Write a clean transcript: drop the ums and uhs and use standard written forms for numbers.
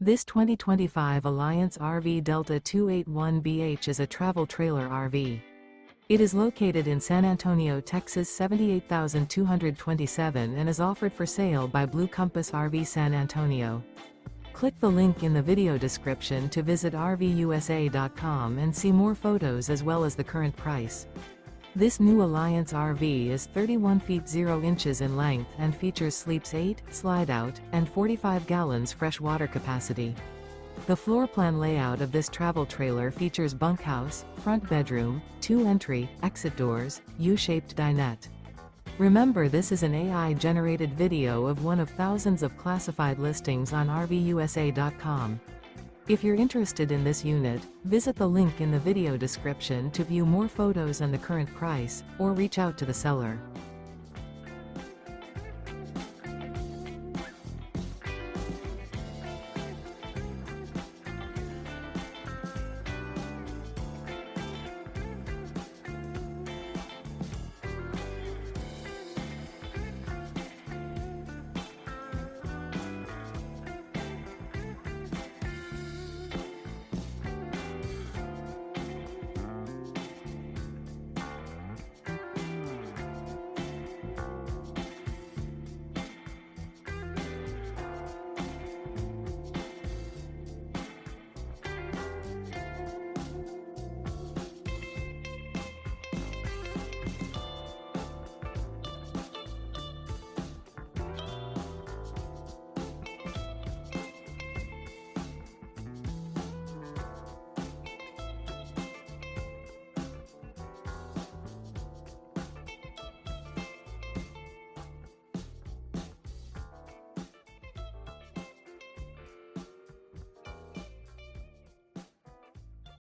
This 2025 Alliance RV Delta 281BH is a travel trailer RV. It is located in San Antonio, Texas 78227 and is offered for sale by Blue Compass RV San Antonio. Click the link in the video description to visit RVUSA.com and see more photos as well as the current price. This new Alliance RV is 31 feet 0 inches in length and features sleeps 8, slide-out, and 45 gallons fresh water capacity. The floor plan layout of this travel trailer features bunkhouse, front bedroom, 2 entry, exit doors, U-shaped dinette. Remember, this is an AI-generated video of one of thousands of classified listings on RVUSA.com. If you're interested in this unit, visit the link in the video description to view more photos and the current price, or reach out to the seller.